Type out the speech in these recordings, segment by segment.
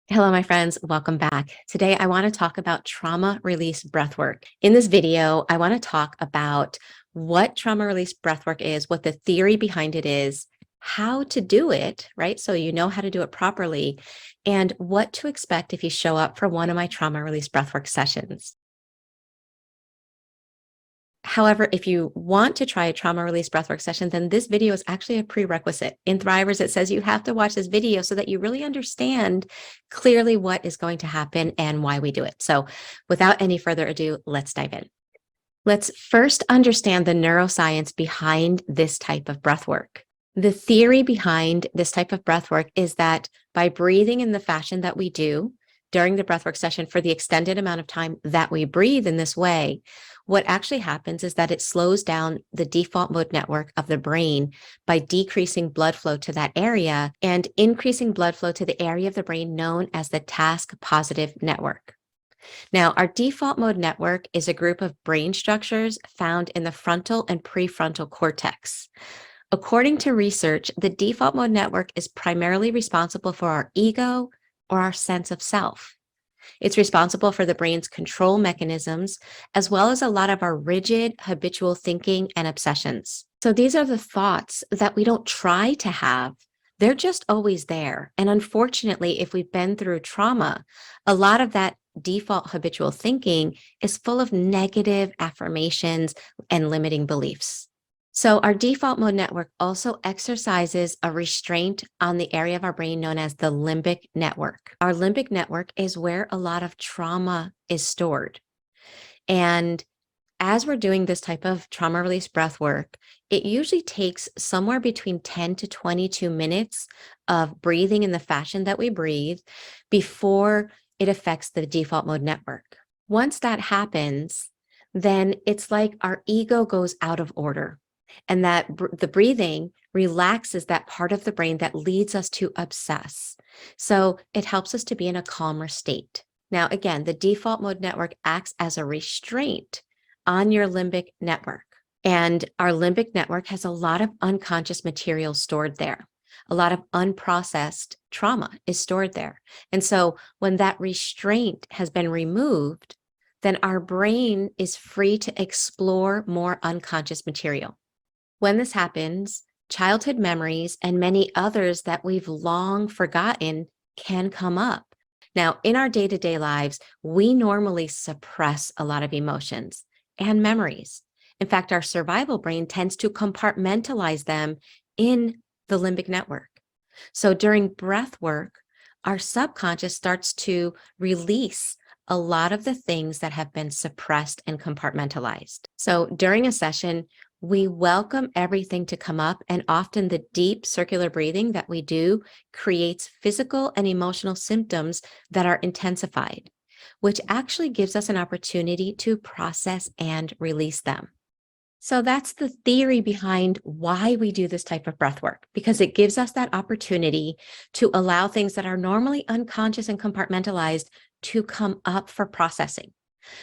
Hello, my friends. Welcome back. Today, I want to talk about trauma release breathwork. In this video, I want to talk about what trauma release breathwork is, what the theory behind it is, how to do it, right? So you know how to do it properly, and what to expect if you show up for one of my trauma release breathwork sessions. However, if you want to try a trauma release breathwork session, then this video is actually a prerequisite. In Thrivers, it says you have to watch this video so that you really understand clearly what is going to happen and why we do it. So without any further ado, let's dive in. Let's first understand the neuroscience behind this type of breathwork. The theory behind this type of breathwork is that by breathing in the fashion that we do during the breathwork session for the extended amount of time that we breathe in this way, what actually happens is that it slows down the default mode network of the brain by decreasing blood flow to that area and increasing blood flow to the area of the brain known as the task positive network. Now, our default mode network is a group of brain structures found in the frontal and prefrontal cortex. According to research, the default mode network is primarily responsible for our ego or our sense of self. It's responsible for the brain's control mechanisms, as well as a lot of our rigid, habitual thinking and obsessions. So these are the thoughts that we don't try to have. They're just always there. And unfortunately, if we've been through trauma, a lot of that default habitual thinking is full of negative affirmations and limiting beliefs. So our default mode network also exercises a restraint on the area of our brain known as the limbic network. Our limbic network is where a lot of trauma is stored. And as we're doing this type of trauma release breath work, it usually takes somewhere between 10 to 22 minutes of breathing in the fashion that we breathe before it affects the default mode network. Once that happens, then it's like our ego goes out of order. And that the breathing relaxes that part of the brain that leads us to obsess. So it helps us to be in a calmer state. Now, again, the default mode network acts as a restraint on your limbic network. And our limbic network has a lot of unconscious material stored there. A lot of unprocessed trauma is stored there. And so when that restraint has been removed, then our brain is free to explore more unconscious material. When this happens, childhood memories and many others that we've long forgotten can come up. Now, in our day-to-day lives, we normally suppress a lot of emotions and memories. In fact, our survival brain tends to compartmentalize them in the limbic network. So during breath work, our subconscious starts to release a lot of the things that have been suppressed and compartmentalized. So during a session, we welcome everything to come up, and often the deep circular breathing that we do creates physical and emotional symptoms that are intensified, which actually gives us an opportunity to process and release them. So that's the theory behind why we do this type of breath work, because it gives us that opportunity to allow things that are normally unconscious and compartmentalized to come up for processing.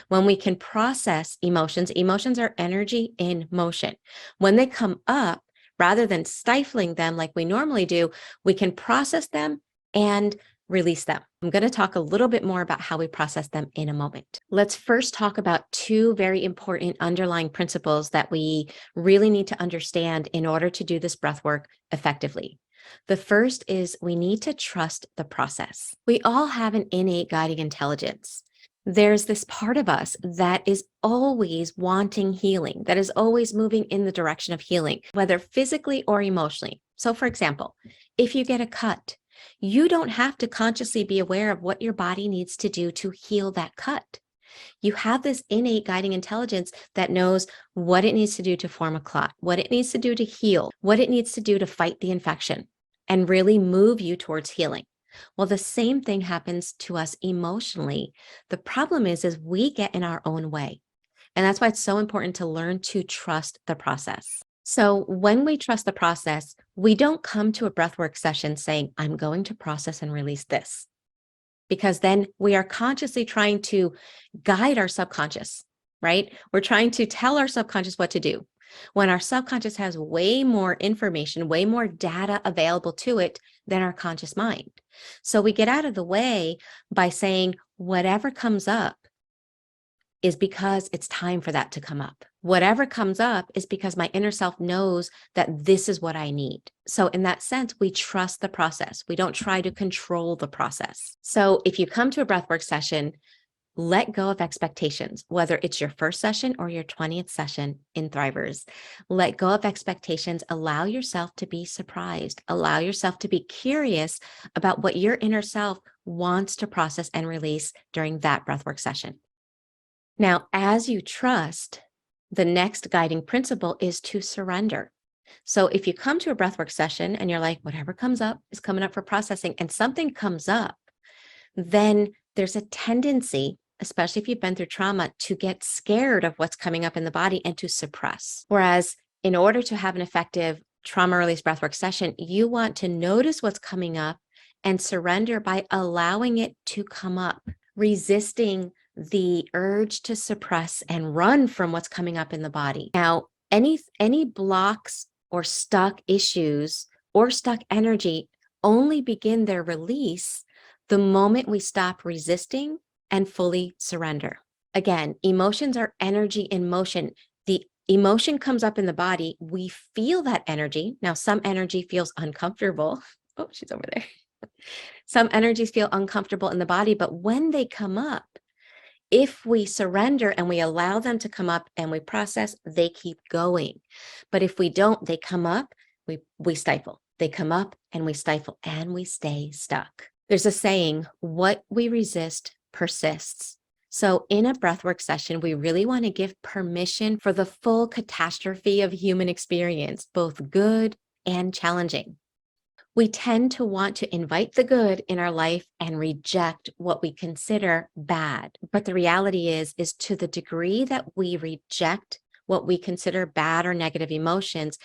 When we can process emotions, emotions are energy in motion. When they come up, rather than stifling them like we normally do, we can process them and release them. I'm going to talk a little bit more about how we process them in a moment. Let's first talk about two very important underlying principles that we really need to understand in order to do this breath work effectively. The first is we need to trust the process. We all have an innate guiding intelligence. There's this part of us that is always wanting healing, that is always moving in the direction of healing, whether physically or emotionally. So for example, if you get a cut, you don't have to consciously be aware of what your body needs to do to heal that cut. You have this innate guiding intelligence that knows what it needs to do to form a clot, what it needs to do to heal, what it needs to do to fight the infection and really move you towards healing. Well, the same thing happens to us emotionally. The problem is we get in our own way. And that's why it's so important to learn to trust the process. So when we trust the process, we don't come to a breathwork session saying, I'm going to process and release this. Because then we are consciously trying to guide our subconscious, right? We're trying to tell our subconscious what to do. when our subconscious has way more information, way more data available to it than our conscious mind. So we get out of the way by saying whatever comes up is because it's time for that to come up. Whatever comes up is because my inner self knows that this is what I need. So in that sense, we trust the process. We don't try to control the process. So if you come to a breathwork session, let go of expectations, whether it's your first session or your 20th session in Thrivers. Let go of expectations. Allow yourself to be surprised. Allow yourself to be curious about what your inner self wants to process and release during that breathwork session. Now, as you trust, the next guiding principle is to surrender. So if you come to a breathwork session and you're like, whatever comes up is coming up for processing, and something comes up, then there's a tendency, especially if you've been through trauma, to get scared of what's coming up in the body and to suppress. Whereas in order to have an effective trauma release breathwork session, you want to notice what's coming up and surrender by allowing it to come up, resisting the urge to suppress and run from what's coming up in the body. Now, any blocks or stuck issues or stuck energy only begin their release the moment we stop resisting and fully surrender. Again, emotions are energy in motion. The emotion comes up in the body. We feel that energy. Now, some energy feels uncomfortable. Oh, she's over there. Some energies feel uncomfortable in the body, but when they come up, if we surrender and we allow them to come up and we process, they keep going. But if we don't, they come up, we stifle. They come up and we stifle and we stay stuck. There's a saying, what we resist persists. So in a breathwork session, we really want to give permission for the full catastrophe of human experience, both good and challenging. We tend to want to invite the good in our life and reject what we consider bad. But the reality is to the degree that we reject what we consider bad or negative emotions,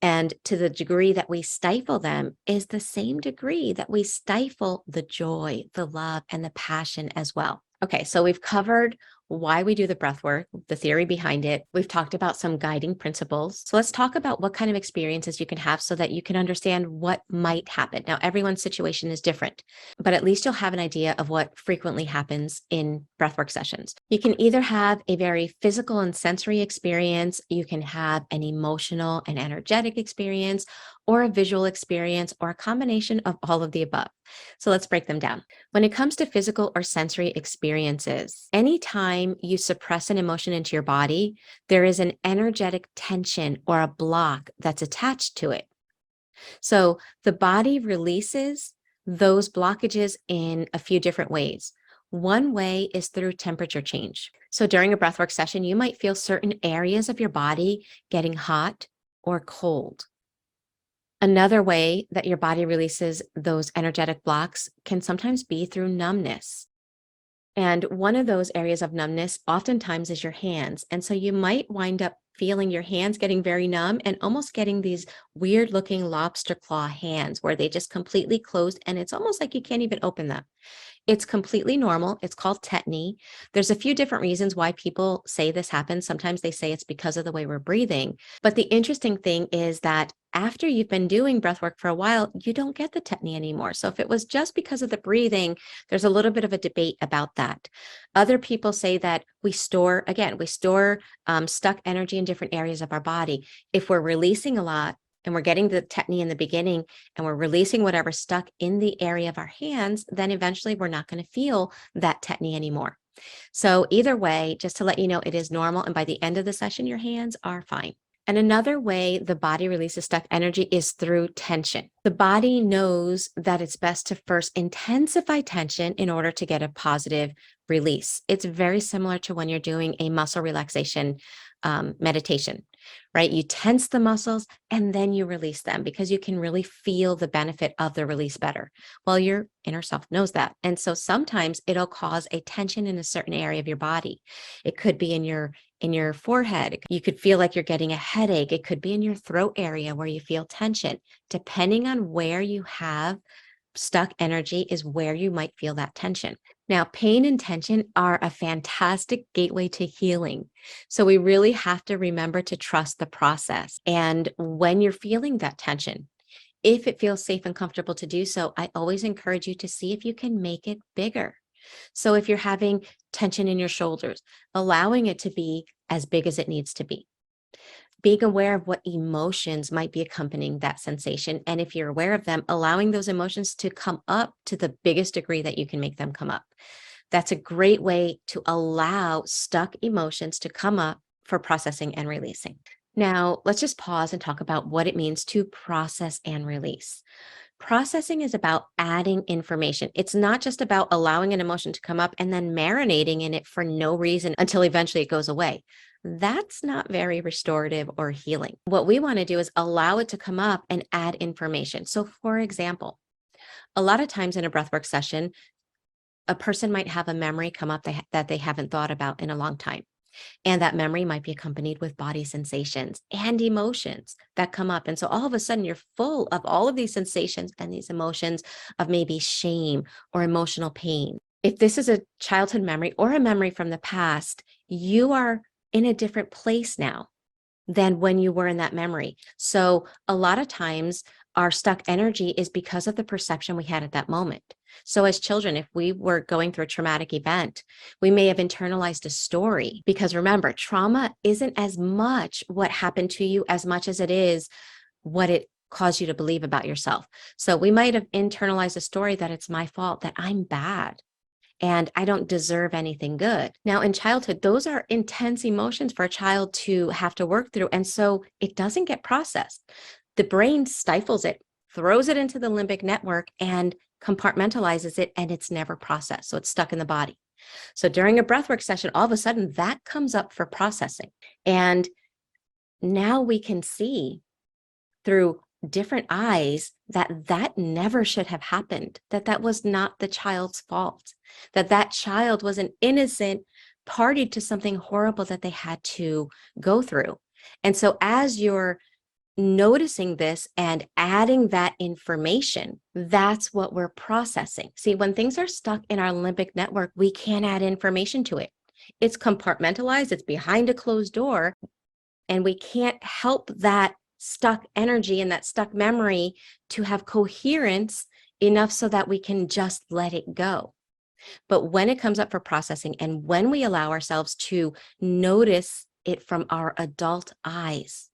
and to the degree that we stifle them, is the same degree that we stifle the joy, the love, and the passion as well. Okay, so we've covered why we do the breath work, the theory behind it. We've talked about some guiding principles. So let's talk about what kind of experiences you can have so that you can understand what might happen. Now, everyone's situation is different, but at least you'll have an idea of what frequently happens in breathwork sessions. You can either have a very physical and sensory experience, you can have an emotional and energetic experience, or a visual experience, or a combination of all of the above. So let's break them down. When it comes to physical or sensory experiences, anytime you suppress an emotion into your body, there is an energetic tension or a block that's attached to it. So the body releases those blockages in a few different ways. One way is through temperature change. So during a breathwork session, you might feel certain areas of your body getting hot or cold. Another way that your body releases those energetic blocks can sometimes be through numbness. And one of those areas of numbness oftentimes is your hands. And so you might wind up feeling your hands getting very numb and almost getting these weird looking lobster claw hands where they just completely closed and it's almost like you can't even open them. It's completely normal. It's called tetany. There's a few different reasons why people say this happens. Sometimes they say it's because of the way we're breathing. But the interesting thing is that after you've been doing breath work for a while, you don't get the tetany anymore. So if it was just because of the breathing, there's a little bit of a debate about that. Other people say that we store stuck energy in different areas of our body. If we're releasing a lot, and we're getting the tetany in the beginning and we're releasing whatever's stuck in the area of our hands, then eventually we're not going to feel that tetany anymore. So either way, just to let you know, it is normal. And by the end of the session, your hands are fine. And another way the body releases stuck energy is through tension. The body knows that it's best to first intensify tension in order to get a positive release. It's very similar to when you're doing a muscle relaxation meditation, right? You tense the muscles and then you release them because you can really feel the benefit of the release better. Well, your inner self knows that. And so sometimes it'll cause a tension in a certain area of your body. It could be in your forehead. You could feel like you're getting a headache. It could be in your throat area where you feel tension. Depending on where you have stuck energy is where you might feel that tension. Now, pain and tension are a fantastic gateway to healing. So we really have to remember to trust the process. And when you're feeling that tension, if it feels safe and comfortable to do so, I always encourage you to see if you can make it bigger. So if you're having tension in your shoulders, allowing it to be as big as it needs to be. Being aware of what emotions might be accompanying that sensation. And if you're aware of them, allowing those emotions to come up to the biggest degree that you can make them come up. That's a great way to allow stuck emotions to come up for processing and releasing. Now, let's just pause and talk about what it means to process and release. Processing is about adding information. It's not just about allowing an emotion to come up and then marinating in it for no reason until eventually it goes away. That's not very restorative or healing. What we want to do is allow it to come up and add information. So, for example, a lot of times in a breathwork session, a person might have a memory come up that they haven't thought about in a long time. And that memory might be accompanied with body sensations and emotions that come up. And so all of a sudden, you're full of all of these sensations and these emotions of maybe shame or emotional pain. If this is a childhood memory or a memory from the past, you are in a different place now than when you were in that memory. So a lot of times, our stuck energy is because of the perception we had at that moment. So as children, if we were going through a traumatic event, we may have internalized a story because remember, trauma isn't as much what happened to you as much as it is what it caused you to believe about yourself. So we might have internalized a story that it's my fault, that I'm bad and I don't deserve anything good. Now, in childhood, those are intense emotions for a child to have to work through. And so it doesn't get processed. The brain stifles it, throws it into the limbic network and compartmentalizes it, and it's never processed. So it's stuck in the body. So during a breathwork session, all of a sudden that comes up for processing. And now we can see through different eyes that that never should have happened, that that was not the child's fault, that that child was an innocent party to something horrible that they had to go through. And so as you're noticing this and adding that information, that's what we're processing. See, when things are stuck in our limbic network, we can't add information to it. It's compartmentalized, it's behind a closed door, and we can't help that stuck energy and that stuck memory to have coherence enough so that we can just let it go. But when it comes up for processing and when we allow ourselves to notice it from our adult eyes,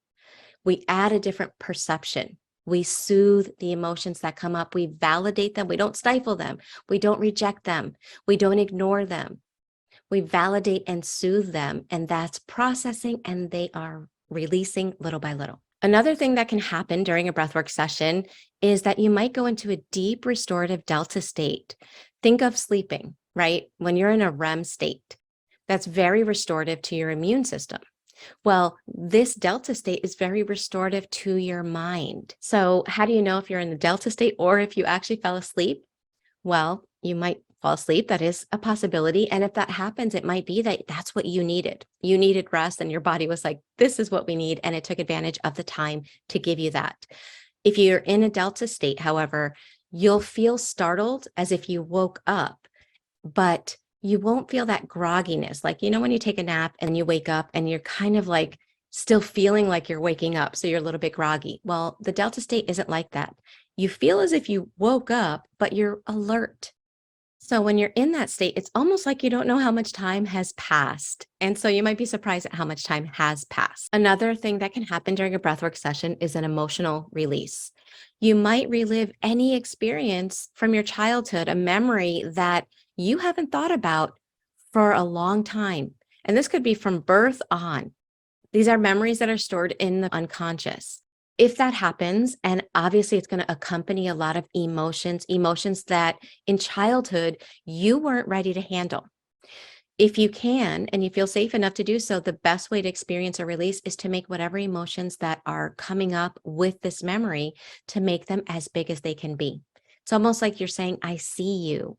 we add a different perception. We soothe the emotions that come up. We validate them. We don't stifle them. We don't reject them. We don't ignore them. We validate and soothe them. And that's processing, and they are releasing little by little. Another thing that can happen during a breathwork session is that you might go into a deep restorative delta state. Think of sleeping, right? When you're in a REM state, that's very restorative to your immune system. Well, this delta state is very restorative to your mind. So how do you know if you're in the delta state or if you actually fell asleep? Well, you might fall asleep. That is a possibility. And if that happens, it might be that that's what you needed. You needed rest and your body was like, this is what we need. And it took advantage of the time to give you that. If you're in a delta state, however, you'll feel startled as if you woke up, but you won't feel that grogginess. Like, you know, when you take a nap and you wake up and you're kind of like still feeling like you're waking up. So you're a little bit groggy. Well, the delta state isn't like that. You feel as if you woke up, but you're alert. So when you're in that state, it's almost like you don't know how much time has passed. And so you might be surprised at how much time has passed. Another thing that can happen during a breathwork session is an emotional release. You might relive any experience from your childhood, a memory that you haven't thought about for a long time. And this could be from birth on. These are memories that are stored in the unconscious. If that happens, and obviously it's going to accompany a lot of emotions that in childhood you weren't ready to handle. If you can, and you feel safe enough to do so, the best way to experience a release is to make whatever emotions that are coming up with this memory, to make them as big as they can be. It's almost like you're saying, I see you.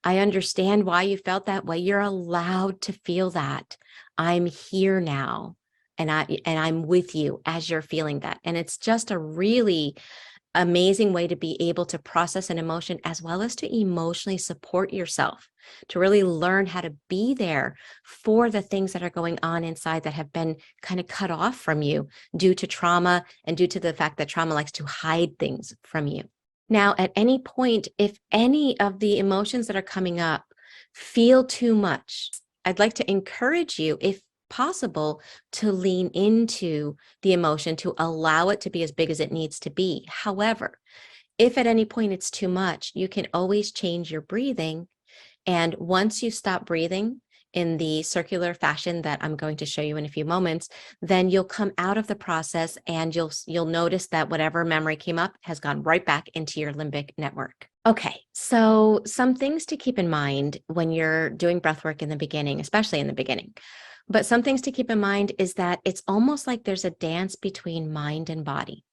I understand why you felt that way. You're allowed to feel that. I'm here now. And I'm with you as you're feeling that. And it's just a really amazing way to be able to process an emotion as well as to emotionally support yourself, to really learn how to be there for the things that are going on inside that have been kind of cut off from you due to trauma and due to the fact that trauma likes to hide things from you. Now, at any point, if any of the emotions that are coming up feel too much, I'd like to encourage you, if possible, to lean into the emotion, to allow it to be as big as it needs to be. However, if at any point it's too much, you can always change your breathing. And once you stop breathing in the circular fashion that I'm going to show you in a few moments, then you'll come out of the process and you'll notice that whatever memory came up has gone right back into your limbic network. Okay, so some things to keep in mind when you're doing breath work in the beginning, especially in the beginning. But some things to keep in mind is that it's almost like there's a dance between mind and body.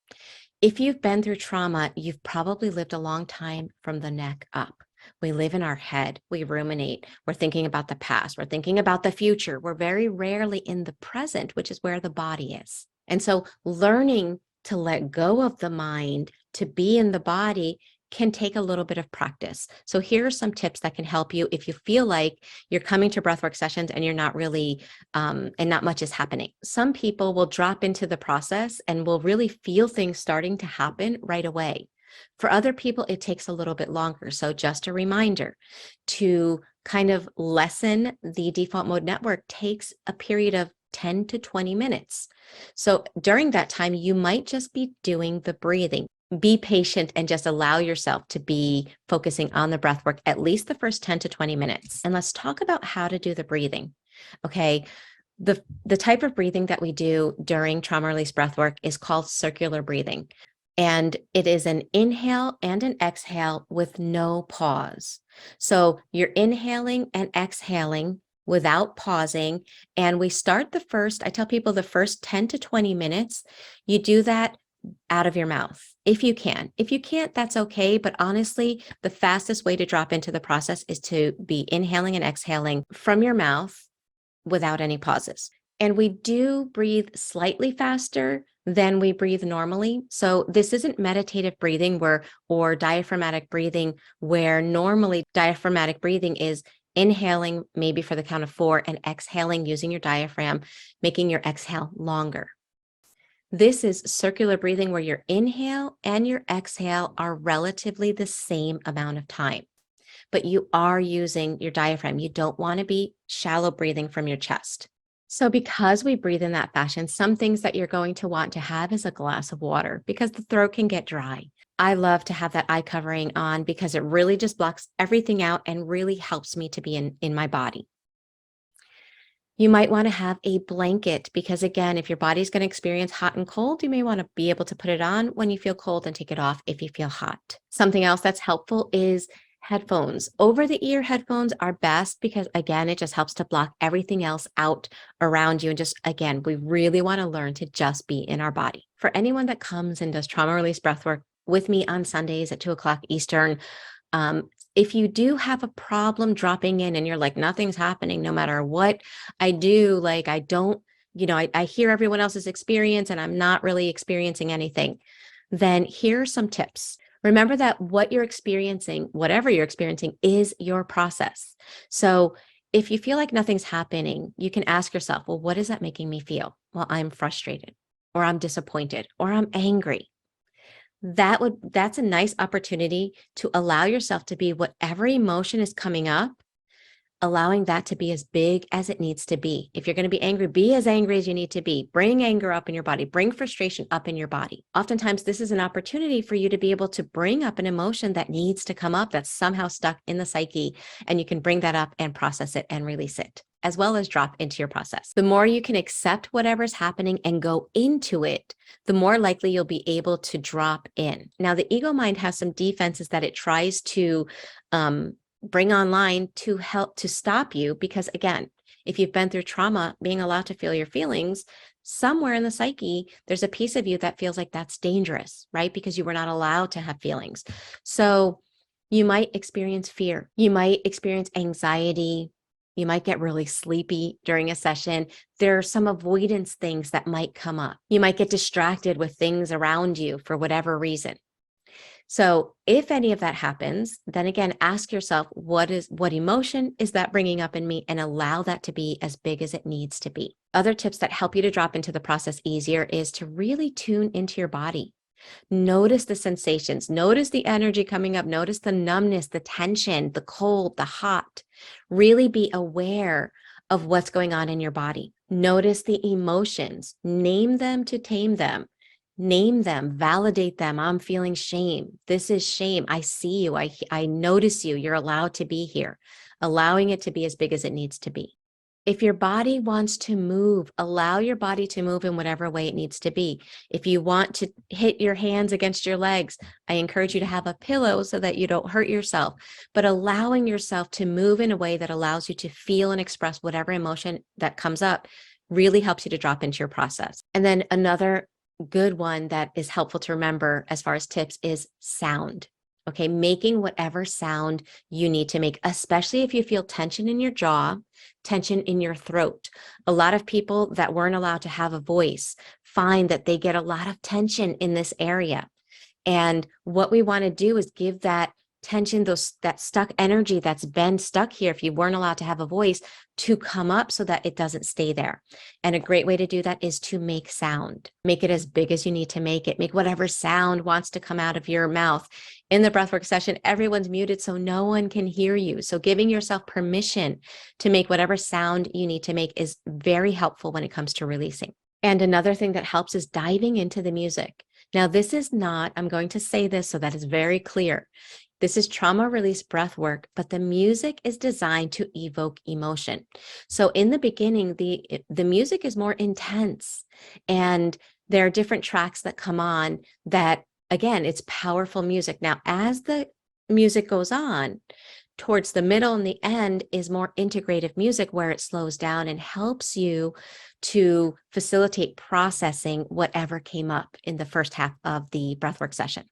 If you've been through trauma, you've probably lived a long time from the neck up. We live in our head, we ruminate, we're thinking about the past, we're thinking about the future. We're very rarely in the present, which is where the body is. And so learning to let go of the mind, to be in the body, can take a little bit of practice. So here are some tips that can help you if you feel like you're coming to breathwork sessions and you're not really, and not much is happening. Some people will drop into the process and will really feel things starting to happen right away. For other people, it takes a little bit longer. So just a reminder, to kind of lessen the default mode network takes a period of 10 to 20 minutes. So during that time, you might just be doing the breathing. Be patient and just allow yourself to be focusing on the breath work at least the first 10 to 20 minutes. And let's talk about how to do the breathing. Okay. The type of breathing that we do during trauma release breath work is called circular breathing. And it is an inhale and an exhale with no pause. So you're inhaling and exhaling without pausing. And we start I tell people the first 10 to 20 minutes, you do that out of your mouth, if you can. If you can't, that's okay. But honestly, the fastest way to drop into the process is to be inhaling and exhaling from your mouth without any pauses. And we do breathe slightly faster than we breathe normally. So this isn't meditative breathing or diaphragmatic breathing, where normally diaphragmatic breathing is inhaling maybe for the count of 4 and exhaling using your diaphragm, making your exhale longer. This is circular breathing, where your inhale and your exhale are relatively the same amount of time, but you are using your diaphragm. You don't want to be shallow breathing from your chest. So because we breathe in that fashion, some things that you're going to want to have is a glass of water, because the throat can get dry. I love to have that eye covering on because it really just blocks everything out and really helps me to be in my body. You might want to have a blanket because, again, if your body's going to experience hot and cold, you may want to be able to put it on when you feel cold and take it off if you feel hot. Something else that's helpful is headphones. Over-the-ear headphones are best because, again, it just helps to block everything else out around you. And just, again, we really want to learn to just be in our body. For anyone that comes and does trauma release breathwork with me on Sundays at 2:00 Eastern, if you do have a problem dropping in and you're like, nothing's happening, no matter what I do, like I don't, I hear everyone else's experience and I'm not really experiencing anything, then here are some tips. Remember that what you're experiencing, whatever you're experiencing, is your process. So if you feel like nothing's happening, you can ask yourself, well, what is that making me feel? Well, I'm frustrated, or I'm disappointed, or I'm angry. That's a nice opportunity to allow yourself to be whatever emotion is coming up, allowing that to be as big as it needs to be. If you're going to be as angry as you need to be. Bring anger up in your body, bring frustration up in your body. Oftentimes, this is an opportunity for you to be able to bring up an emotion that needs to come up, that's somehow stuck in the psyche, and you can bring that up and process it and release it, as well as drop into your process. The more you can accept whatever's happening and go into it, the more likely you'll be able to drop in. Now, the ego mind has some defenses that it tries to bring online to help to stop you, because again, if you've been through trauma, being allowed to feel your feelings, somewhere in the psyche, there's a piece of you that feels like that's dangerous, right? Because you were not allowed to have feelings. So you might experience fear. You might experience anxiety. You might get really sleepy during a session. There are some avoidance things that might come up. You might get distracted with things around you for whatever reason. So if any of that happens, then again, ask yourself, what emotion is that bringing up in me, and allow that to be as big as it needs to be. Other tips that help you to drop into the process easier is to really tune into your body. Notice the sensations, notice the energy coming up, notice the numbness, the tension, the cold, the hot. Really be aware of what's going on in your body. Notice the emotions, name them to tame them. Name them, validate them. I'm feeling shame. This is shame. I see you. I notice you. You're allowed to be here, allowing it to be as big as it needs to be. If your body wants to move, allow your body to move in whatever way it needs to be. If you want to hit your hands against your legs, I encourage you to have a pillow so that you don't hurt yourself, but allowing yourself to move in a way that allows you to feel and express whatever emotion that comes up really helps you to drop into your process. And then another good one that is helpful to remember as far as tips is sound. Okay, making whatever sound you need to make, especially if you feel tension in your jaw, tension in your throat. A lot of people that weren't allowed to have a voice find that they get a lot of tension in this area. And what we want to do is give that tension, that stuck energy that's been stuck here, if you weren't allowed to have a voice, to come up so that it doesn't stay there. And a great way to do that is to make sound. Make it as big as you need to make it. Make whatever sound wants to come out of your mouth. In the breathwork session, everyone's muted, so no one can hear you. So giving yourself permission to make whatever sound you need to make is very helpful when it comes to releasing. And another thing that helps is diving into the music. Now, this is not, I'm going to say this so that it's very clear. This is trauma release breath work, but the music is designed to evoke emotion. So in the beginning, the music is more intense, and there are different tracks that come on that, again, it's powerful music. Now, as the music goes on, towards the middle and the end is more integrative music where it slows down and helps you to facilitate processing whatever came up in the first half of the breathwork session.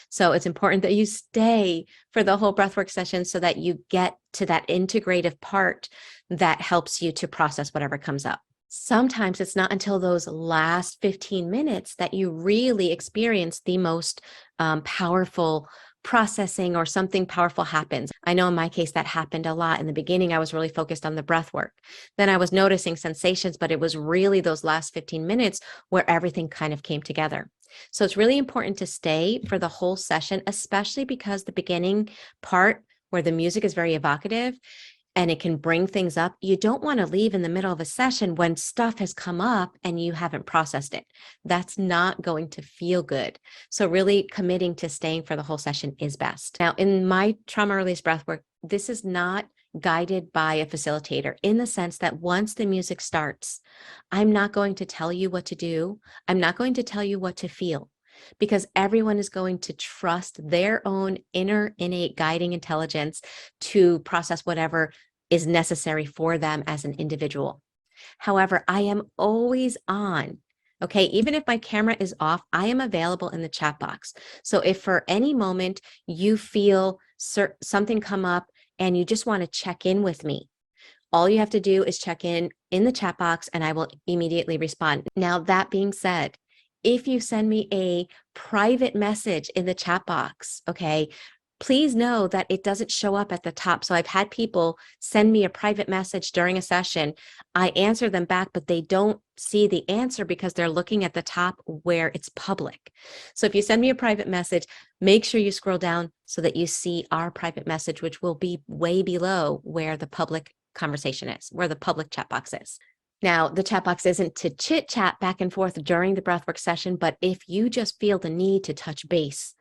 So it's important that you stay for the whole breathwork session so that you get to that integrative part that helps you to process whatever comes up. Sometimes it's not until those last 15 minutes that you really experience the most powerful processing, or something powerful happens. I know in my case that happened a lot. In the beginning, I was really focused on the breath work. Then I was noticing sensations, but it was really those last 15 minutes where everything kind of came together. So it's really important to stay for the whole session, especially because the beginning part where the music is very evocative and it can bring things up, you don't want to leave in the middle of a session when stuff has come up and you haven't processed it. That's not going to feel good. So really committing to staying for the whole session is best. Now, in my trauma release breathwork, this is not guided by a facilitator, in the sense that once the music starts, I'm not going to tell you what to do. I'm not going to tell you what to feel, because everyone is going to trust their own inner innate guiding intelligence to process whatever is necessary for them as an individual. However, I am always on. Okay, even if my camera is off, I am available in the chat box. So if for any moment you feel something come up and you just want to check in with me, all you have to do is check in the chat box and I will immediately respond. Now, that being said, if you send me a private message in the chat box, okay, please know that it doesn't show up at the top. So I've had people send me a private message during a session. I answer them back, but they don't see the answer because they're looking at the top where it's public. So if you send me a private message, make sure you scroll down so that you see our private message, which will be way below where the public conversation is, where the public chat box is. Now, the chat box isn't to chit chat back and forth during the breathwork session, but if you just feel the need to touch base,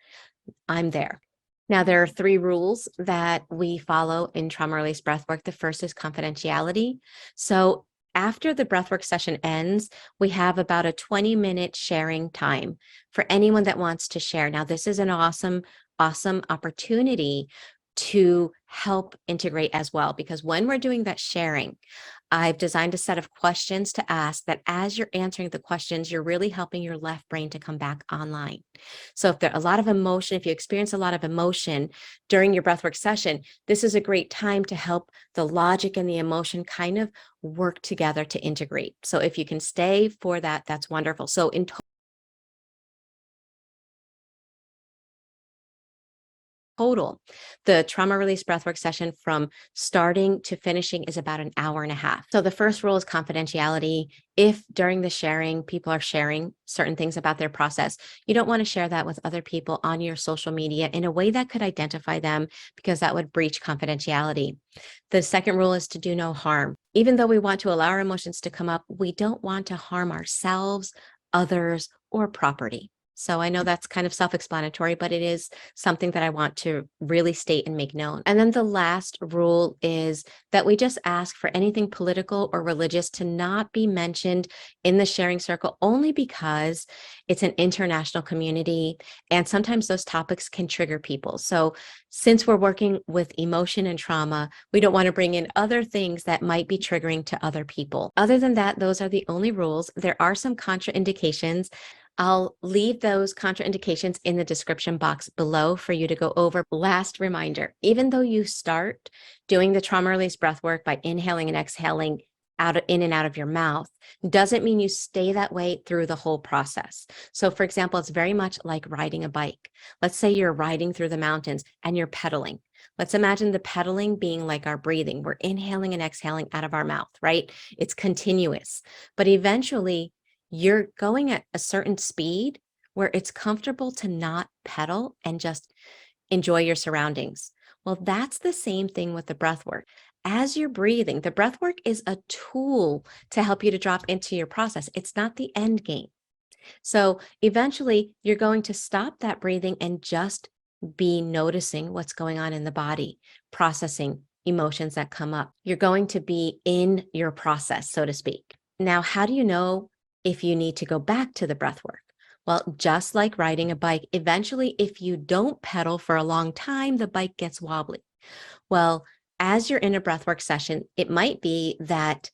I'm there. Now, there are 3 rules that we follow in trauma release breathwork. The first is confidentiality. So after the breathwork session ends, we have about a 20-minute sharing time for anyone that wants to share. Now, this is an awesome opportunity to help integrate as well, because when we're doing that sharing, I've designed a set of questions to ask that as you're answering the questions, you're really helping your left brain to come back online. So if there's a lot of emotion, if you experience a lot of emotion during your breathwork session, this is a great time to help the logic and the emotion kind of work together to integrate. So if you can stay for that, that's wonderful. So in total. The trauma release breathwork session from starting to finishing is about an hour and a half. So the first rule is confidentiality. If during the sharing, people are sharing certain things about their process, you don't want to share that with other people on your social media in a way that could identify them, because that would breach confidentiality. The second rule is to do no harm. Even though we want to allow our emotions to come up, we don't want to harm ourselves, others, or property. So I know that's kind of self-explanatory, but it is something that I want to really state and make known. And then the last rule is that we just ask for anything political or religious to not be mentioned in the sharing circle, only because it's an international community and sometimes those topics can trigger people. So since we're working with emotion and trauma, we don't want to bring in other things that might be triggering to other people. Other than that, those are the only rules. There are some contraindications. I'll leave those contraindications in the description box below for you to go over. Last reminder, even though you start doing the trauma release breath work by inhaling and exhaling in and out of your mouth, doesn't mean you stay that way through the whole process. So for example, it's very much like riding a bike. Let's say you're riding through the mountains and you're pedaling. Let's imagine the pedaling being like our breathing. We're inhaling and exhaling out of our mouth, right? It's continuous, but eventually you're going at a certain speed where it's comfortable to not pedal and just enjoy your surroundings. Well, that's the same thing with the breath work. As you're breathing, the breath work is a tool to help you to drop into your process. It's not the end game. So eventually you're going to stop that breathing and just be noticing what's going on in the body, processing emotions that come up. You're going to be in your process, so to speak. Now, how do you know if you need to go back to the breath work? Well, just like riding a bike, eventually, if you don't pedal for a long time, the bike gets wobbly. Well, as you're in a breathwork session, it might be that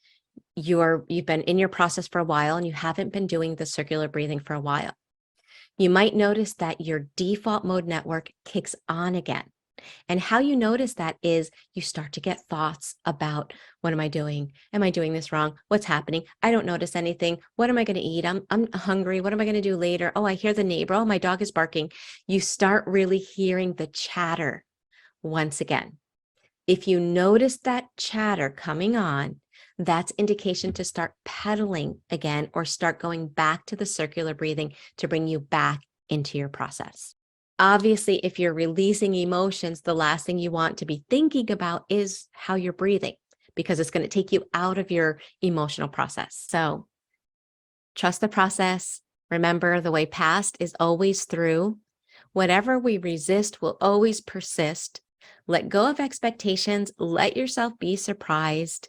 you've been in your process for a while and you haven't been doing the circular breathing for a while. You might notice that your default mode network kicks on again. And how you notice that is you start to get thoughts about, what am I doing? Am I doing this wrong? What's happening? I don't notice anything. What am I going to eat? I'm hungry. What am I going to do later? Oh, I hear the neighbor. Oh, my dog is barking. You start really hearing the chatter once again. If you notice that chatter coming on, that's indication to start pedaling again or start going back to the circular breathing to bring you back into your process. Obviously, if you're releasing emotions, the last thing you want to be thinking about is how you're breathing, because it's going to take you out of your emotional process. So trust the process. Remember, the way past is always through. Whatever we resist will always persist. Let go of expectations. Let yourself be surprised.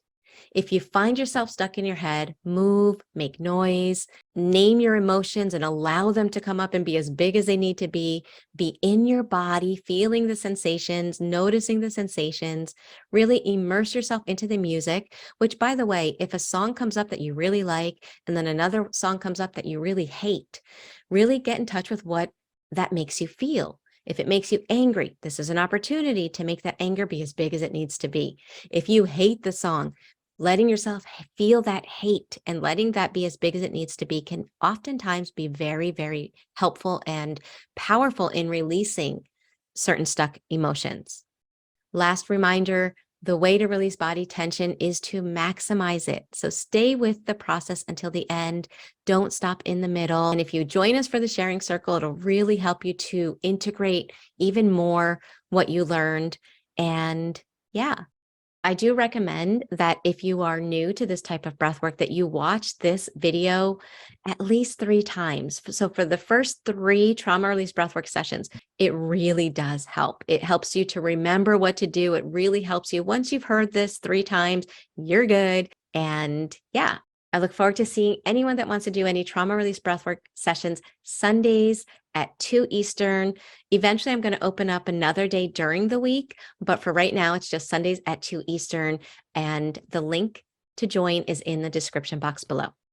If you find yourself stuck in your head, move, make noise, name your emotions and allow them to come up and be as big as they need to be in your body, feeling the sensations, noticing the sensations, really immerse yourself into the music, which, by the way, if a song comes up that you really like, and then another song comes up that you really hate, really get in touch with what that makes you feel. If it makes you angry, this is an opportunity to make that anger be as big as it needs to be. If you hate the song, letting yourself feel that hate and letting that be as big as it needs to be can oftentimes be very, very helpful and powerful in releasing certain stuck emotions. Last reminder, the way to release body tension is to maximize it. So stay with the process until the end. Don't stop in the middle. And if you join us for the sharing circle, it'll really help you to integrate even more what you learned. And yeah, I do recommend that if you are new to this type of breath work, that you watch this video at least 3 times. So for the first 3 trauma release breathwork sessions, it really does help. It helps you to remember what to do. It really helps you. Once you've heard this 3 times, you're good. And yeah, I look forward to seeing anyone that wants to do any trauma release breathwork sessions Sundays at 2 Eastern. Eventually, I'm going to open up another day during the week, but for right now, it's just Sundays at 2 Eastern. And the link to join is in the description box below.